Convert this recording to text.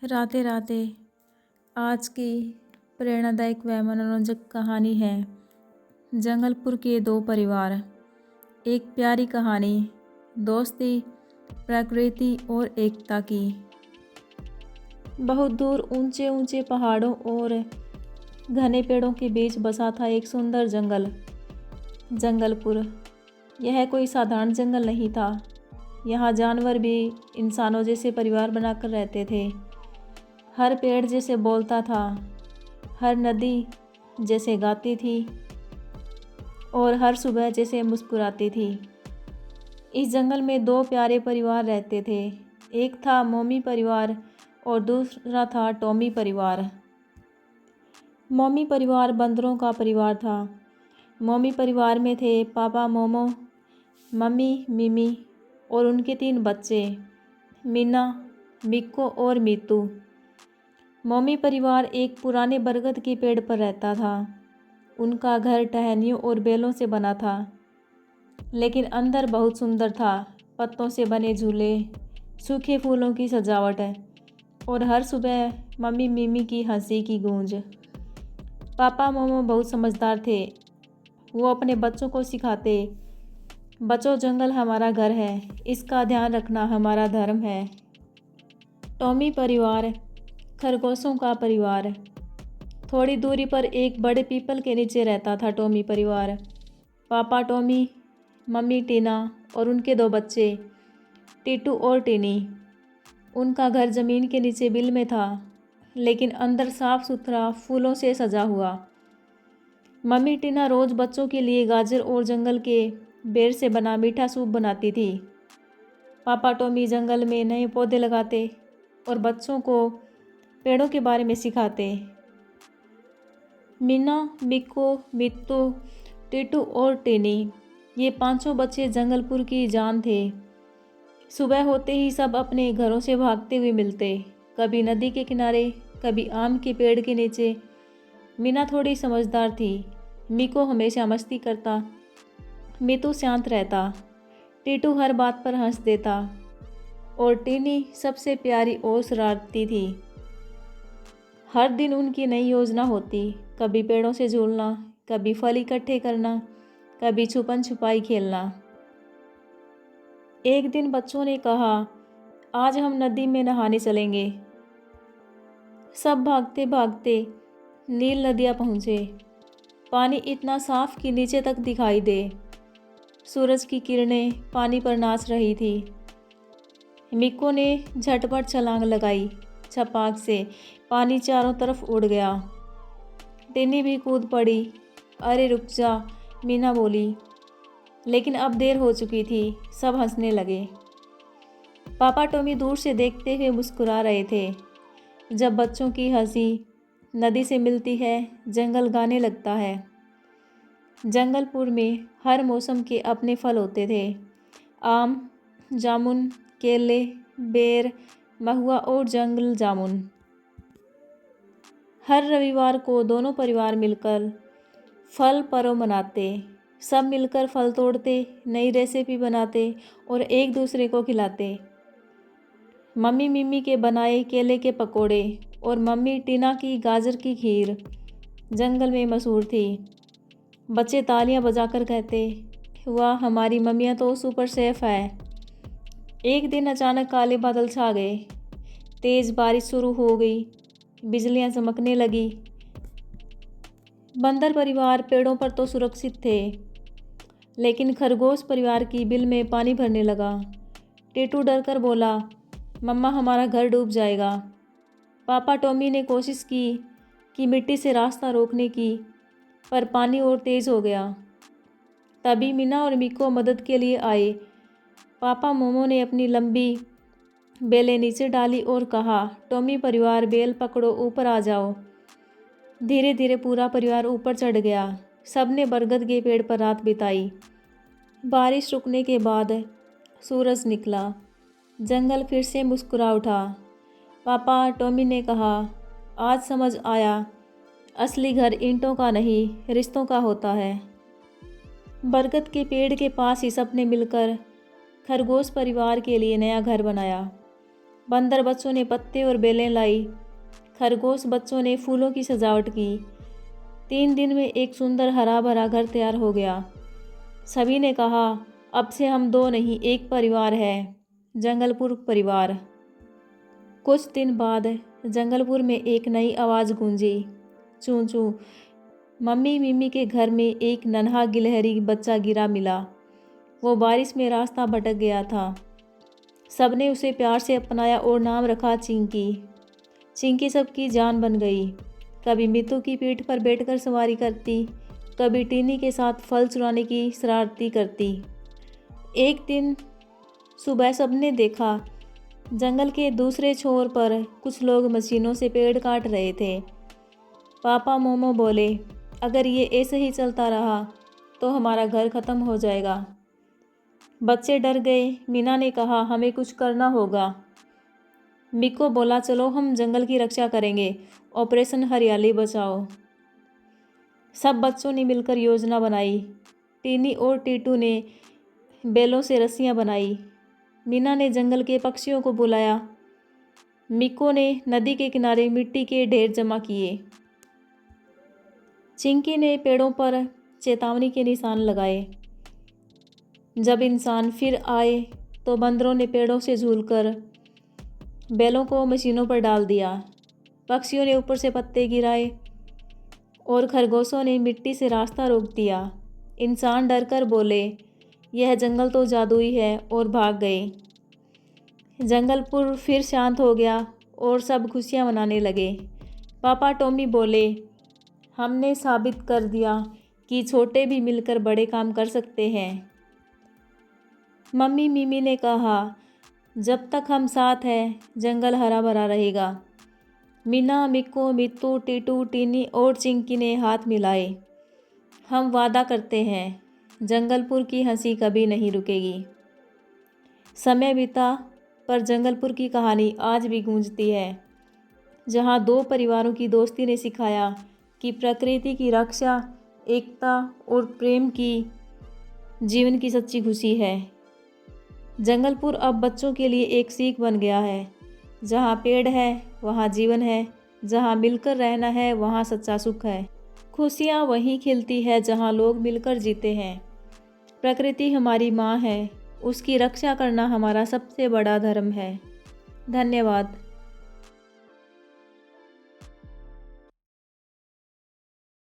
राधे राधे। आज की प्रेरणादायक व मनोरंजक कहानी है जंगलपुर के दो परिवार। एक प्यारी कहानी दोस्ती, प्रकृति और एकता की। बहुत दूर ऊंचे ऊंचे पहाड़ों और घने पेड़ों के बीच बसा था एक सुंदर जंगलपुर। यह कोई साधारण जंगल नहीं था। यहाँ जानवर भी इंसानों जैसे परिवार बनाकर रहते थे। हर पेड़ जैसे बोलता था, हर नदी जैसे गाती थी और हर सुबह जैसे मुस्कुराती थी। इस जंगल में दो प्यारे परिवार रहते थे। एक था मोमी परिवार और दूसरा था टॉमी परिवार। मोमी परिवार बंदरों का परिवार था। मोमी परिवार में थे पापा मोमो, मम्मी मिमी और उनके 3 बच्चे, मीना, मिक्को और मीतू। मोमी परिवार एक पुराने बरगद के पेड़ पर रहता था। उनका घर टहनियों और बेलों से बना था, लेकिन अंदर बहुत सुंदर था। पत्तों से बने झूले, सूखे फूलों की सजावट और हर सुबह मम्मी मिमी की हंसी की गूंज। पापा मोमो बहुत समझदार थे। वो अपने बच्चों को सिखाते, बच्चों जंगल हमारा घर है, इसका ध्यान रखना हमारा धर्म है। टॉमी परिवार खरगोशों का परिवार। थोड़ी दूरी पर एक बड़े पीपल के नीचे रहता था टॉमी परिवार। पापा टॉमी, मम्मी टीना और उनके 2 बच्चे टीटू और टीनी। उनका घर ज़मीन के नीचे बिल में था, लेकिन अंदर साफ सुथरा फूलों से सजा हुआ। मम्मी टीना रोज़ बच्चों के लिए गाजर और जंगल के बेर से बना मीठा सूप बनाती थी। पापा टॉमी जंगल में नए पौधे लगाते और बच्चों को पेड़ों के बारे में सिखाते। मीना, मिक्को, मित्तू, टीटू और टीनी, ये 5 बच्चे जंगलपुर की जान थे। सुबह होते ही सब अपने घरों से भागते हुए मिलते, कभी नदी के किनारे, कभी आम के पेड़ के नीचे। मीना थोड़ी समझदार थी। मिक्को हमेशा मस्ती करता, मित्तू शांत रहता, टीटू हर बात पर हंस देता और टीनी सबसे प्यारी और शरारती थी। हर दिन उनकी नई योजना होती, कभी पेड़ों से झूलना, कभी फल इकट्ठे करना, कभी छुपन छुपाई खेलना। एक दिन बच्चों ने कहा, आज हम नदी में नहाने चलेंगे। सब भागते भागते नील नदियाँ पहुँचे। पानी इतना साफ कि नीचे तक दिखाई दे। सूरज की किरणें पानी पर नाच रही थी। मिक्को ने झटपट छलांग लगाई। छपाक से पानी चारों तरफ उड़ गया। टिनी भी कूद पड़ी। अरे रुक जा, मीना बोली, लेकिन अब देर हो चुकी थी। सब हंसने लगे। पापा टॉमी दूर से देखते हुए मुस्कुरा रहे थे। जब बच्चों की हंसी नदी से मिलती है, जंगल गाने लगता है। जंगलपुर में हर मौसम के अपने फल होते थे। आम, जामुन, केले, बेर, महुआ और जंगल जामुन। हर रविवार को दोनों परिवार मिलकर फल पर्व मनाते। सब मिलकर फल तोड़ते, नई रेसिपी बनाते और एक दूसरे को खिलाते। मम्मी मिमी के बनाए केले के पकोड़े और मम्मी टीना की गाजर की खीर जंगल में मशहूर थी। बच्चे तालियां बजाकर कहते, वाह, हमारी मम्मियाँ तो सुपर शेफ है। एक दिन अचानक काले बादल छा गए। तेज़ बारिश शुरू हो गई। बिजलियां चमकने लगी। बंदर परिवार पेड़ों पर तो सुरक्षित थे, लेकिन खरगोश परिवार की बिल में पानी भरने लगा। टीटू डरकर बोला, मम्मा हमारा घर डूब जाएगा। पापा टॉमी ने कोशिश की कि मिट्टी से रास्ता रोकने की, पर पानी और तेज़ हो गया। तभी मीना और मिक्को मदद के लिए आए। पापा मोमो ने अपनी लंबी बेलें नीचे डाली और कहा, टॉमी परिवार बेल पकड़ो, ऊपर आ जाओ। धीरे धीरे पूरा परिवार ऊपर चढ़ गया। सबने बरगद के पेड़ पर रात बिताई। बारिश रुकने के बाद सूरज निकला। जंगल फिर से मुस्कुरा उठा। पापा टॉमी ने कहा, आज समझ आया, असली घर ईंटों का नहीं, रिश्तों का होता है। बरगद के पेड़ के पास ही सबने मिलकर खरगोश परिवार के लिए नया घर बनाया। बंदर बच्चों ने पत्ते और बेलें लाई। खरगोश बच्चों ने फूलों की सजावट की। 3 दिन में एक सुंदर हरा भरा घर तैयार हो गया। सभी ने कहा, अब से हम 2 नहीं, एक परिवार है, जंगलपुर परिवार। कुछ दिन बाद जंगलपुर में एक नई आवाज़ गूंजी, चूं चूं। मम्मी मिमी के घर में एक नन्हा गिलहरी बच्चा गिरा मिला। वो बारिश में रास्ता भटक गया था। सबने उसे प्यार से अपनाया और नाम रखा चिंकी। चिंकी सबकी जान बन गई। कभी मित्तू की पीठ पर बैठकर सवारी करती, कभी टीनी के साथ फल चुराने की शरारती करती। एक दिन सुबह सबने देखा, जंगल के दूसरे छोर पर कुछ लोग मशीनों से पेड़ काट रहे थे। पापा मोमो बोले, अगर ये ऐसे ही चलता रहा तो हमारा घर ख़त्म हो जाएगा। बच्चे डर गए। मीना ने कहा, हमें कुछ करना होगा। मिको बोला, चलो हम जंगल की रक्षा करेंगे, ऑपरेशन हरियाली बचाओ। सब बच्चों ने मिलकर योजना बनाई। टीनी और टीटू ने बेलों से रस्सियां बनाई। मीना ने जंगल के पक्षियों को बुलाया। मिको ने नदी के किनारे मिट्टी के ढेर जमा किए। चिंकी ने पेड़ों पर चेतावनी के निशान लगाए। जब इंसान फिर आए तो बंदरों ने पेड़ों से झूलकर बेलों को मशीनों पर डाल दिया। पक्षियों ने ऊपर से पत्ते गिराए और खरगोशों ने मिट्टी से रास्ता रोक दिया। इंसान डरकर बोले, यह जंगल तो जादुई है, और भाग गए। जंगलपुर फिर शांत हो गया और सब खुशियां मनाने लगे। पापा टॉमी बोले, हमने साबित कर दिया कि छोटे भी मिलकर बड़े काम कर सकते हैं। मम्मी मिमी ने कहा, जब तक हम साथ हैं जंगल हरा भरा रहेगा। मीना, मिक्को, मित्तू, टीटू, टीनी और चिंकी ने हाथ मिलाए। हम वादा करते हैं, जंगलपुर की हंसी कभी नहीं रुकेगी। समय बीता पर जंगलपुर की कहानी आज भी गूंजती है, जहां 2 परिवारों की दोस्ती ने सिखाया कि प्रकृति की रक्षा, एकता और प्रेम की जीवन की सच्ची खुशी है। जंगलपुर अब बच्चों के लिए एक सीख बन गया है, जहाँ पेड़ है वहाँ जीवन है, जहाँ मिलकर रहना है वहाँ सच्चा सुख है। खुशियाँ वहीं खिलती है जहाँ लोग मिलकर जीते हैं। प्रकृति हमारी माँ है, उसकी रक्षा करना हमारा सबसे बड़ा धर्म है। धन्यवाद।